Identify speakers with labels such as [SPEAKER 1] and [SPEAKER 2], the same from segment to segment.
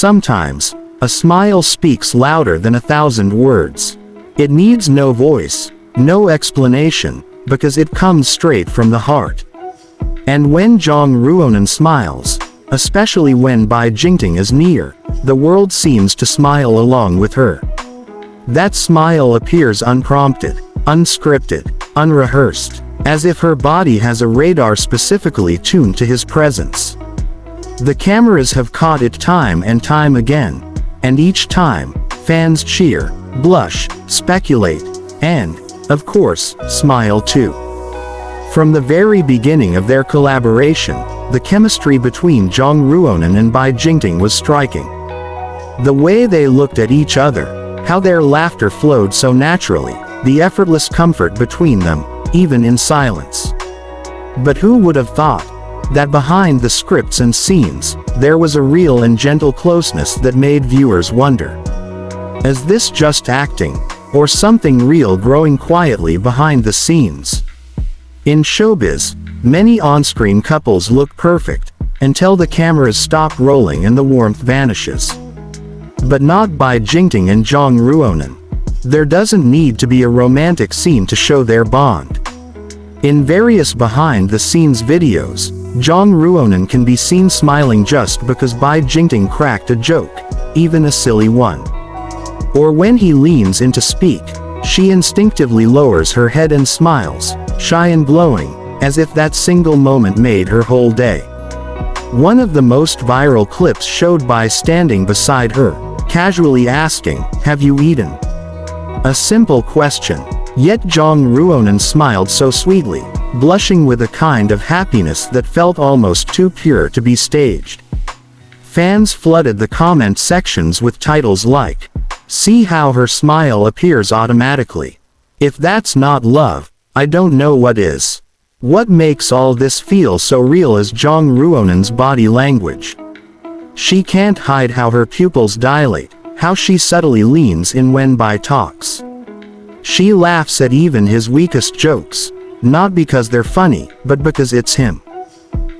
[SPEAKER 1] sometimes, a smile speaks louder than 1,000 words. It needs no voice, no explanation, because it comes straight from the heart. And when Zhang Ruonan smiles, especially when Bai Jingting is near, the world seems to smile along with her. That smile appears unprompted, unscripted, unrehearsed, as if her body has a radar specifically tuned to his presence. The cameras have caught it time and time again, and each time, fans cheer, blush, speculate, and, of course, smile too. From the very beginning of their collaboration, the chemistry between Zhang Ruonan and Bai Jingting was striking. The way they looked at each other, how their laughter flowed so naturally, the effortless comfort between them, even in silence. But who would have thought that behind the scripts and scenes, there was a real and gentle closeness that made viewers wonder, is this just acting, or something real growing quietly behind the scenes? In showbiz, many on-screen couples look perfect, until the cameras stop rolling and the warmth vanishes. But not Bai Jingting and Zhang Ruonan. There doesn't need to be a romantic scene to show their bond. In various behind-the-scenes videos, Zhang Ruonan can be seen smiling just because Bai Jingting cracked a joke, even a silly one. Or when he leans in to speak, she instinctively lowers her head and smiles, shy and glowing, as if that single moment made her whole day. One of the most viral clips showed Bai standing beside her, casually asking, "Have you eaten?" A simple question. Yet Zhang Ruonan smiled so sweetly, blushing with a kind of happiness that felt almost too pure to be staged. Fans flooded the comment sections with titles like, "See how her smile appears automatically. If that's not love, I don't know what is. What makes all this feel so real is Zhang Ruonan's body language. She can't hide how her pupils dilate, how she subtly leans in when Bai talks. She laughs at even his weakest jokes, not because they're funny, but because it's him."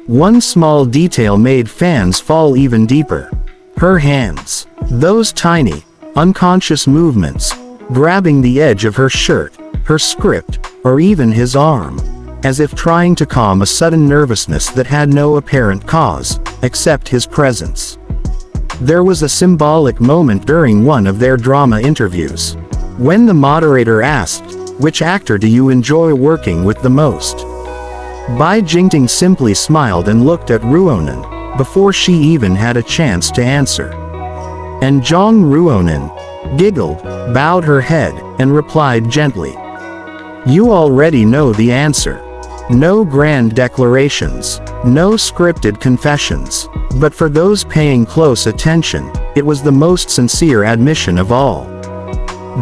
[SPEAKER 1] One small detail made fans fall even deeper. Her hands. Those tiny, unconscious movements, grabbing the edge of her shirt, her script, or even his arm, as if trying to calm a sudden nervousness that had no apparent cause, except his presence. There was a symbolic moment during one of their drama interviews, when the moderator asked, "Which actor do you enjoy working with the most?" Bai Jingting simply smiled and looked at Ruonan, before she even had a chance to answer. And Zhang Ruonan giggled, bowed her head, and replied gently, "You already know the answer. No grand declarations, no scripted confessions, but for those paying close attention, it was the most sincere admission of all.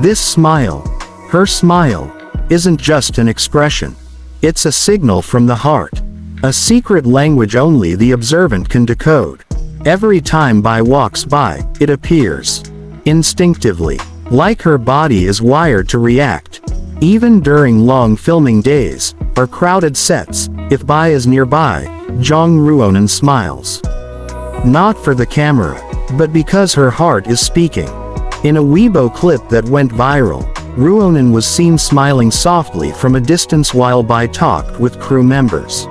[SPEAKER 1] This smile, her smile, isn't just an expression. It's a signal from the heart. A secret language only the observant can decode. Every time Bai walks by, it appears. Instinctively. Like her body is wired to react. Even during long filming days, or crowded sets, if Bai is nearby, Zhang Ruonan smiles. Not for the camera, but because her heart is speaking. In a Weibo clip that went viral, Ruonan was seen smiling softly from a distance while Bai talked with crew members.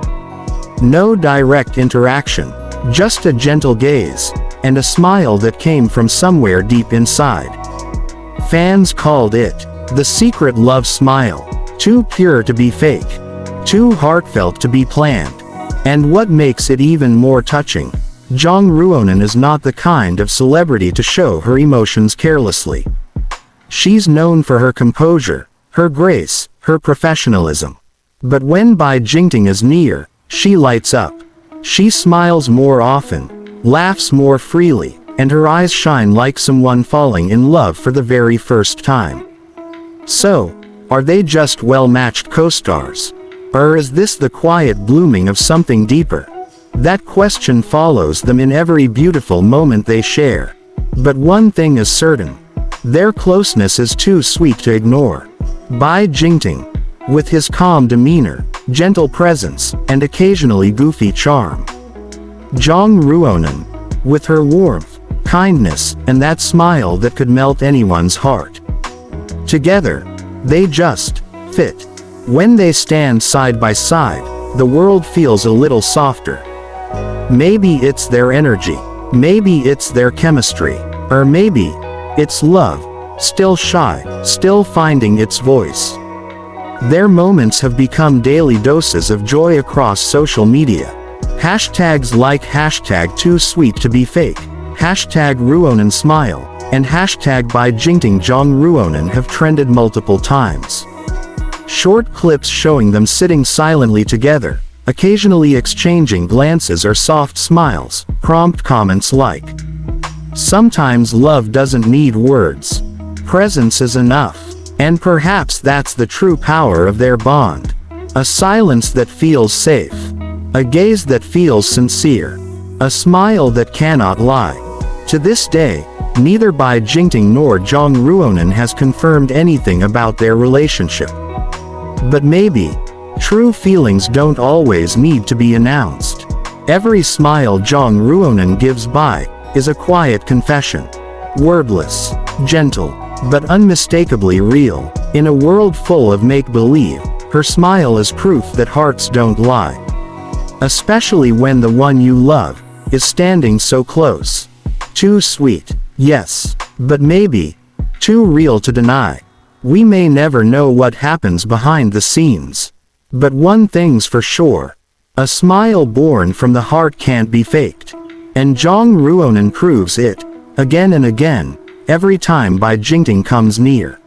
[SPEAKER 1] No direct interaction, just a gentle gaze, and a smile that came from somewhere deep inside. Fans called it the secret love smile, too pure to be fake, too heartfelt to be planned. And what makes it even more touching, Zhang Ruonan is not the kind of celebrity to show her emotions carelessly. She's known for her composure, her grace, her professionalism. But when Bai Jingting is near, she lights up. She smiles more often, laughs more freely, and her eyes shine like someone falling in love for the very first time. So, are they just well-matched co-stars? Or is this the quiet blooming of something deeper? That question follows them in every beautiful moment they share. But one thing is certain. Their closeness is too sweet to ignore. Bai Jingting, with his calm demeanor, gentle presence, and occasionally goofy charm. Zhang Ruonan, with her warmth, kindness, and that smile that could melt anyone's heart. Together, they just fit. When they stand side by side, the world feels a little softer. Maybe it's their energy, maybe it's their chemistry, or maybe it's love, still shy, still finding its voice. Their moments have become daily doses of joy across social media. Hashtags like hashtag too sweet to be fake, hashtag Ruonan smile, and hashtag Bai Jingting Zhang Ruonan have trended multiple times. Short clips showing them sitting silently together, occasionally exchanging glances or soft smiles, prompt comments like, "Sometimes love doesn't need words. Presence is enough." And perhaps that's the true power of their bond. A silence that feels safe. A gaze that feels sincere. A smile that cannot lie. To this day, neither Bai Jingting nor Zhang Ruonan has confirmed anything about their relationship. But maybe, true feelings don't always need to be announced. Every smile Zhang Ruonan gives Bai is a quiet confession. Wordless, gentle, but unmistakably real. In a world full of make-believe, her smile is proof that hearts don't lie. Especially when the one you love is standing so close. Too sweet, yes, but maybe too real to deny. We may never know what happens behind the scenes. But one thing's for sure. A smile born from the heart can't be faked. And Zhang Ruonan proves it, again and again, every time Bai Jingting comes near.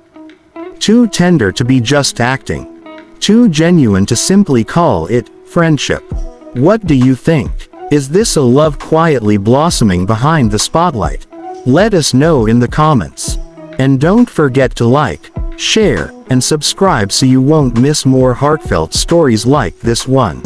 [SPEAKER 1] Too tender to be just acting. Too genuine to simply call it friendship. What do you think? Is this a love quietly blossoming behind the spotlight? Let us know in the comments. And don't forget to like, share, and subscribe so you won't miss more heartfelt stories like this one.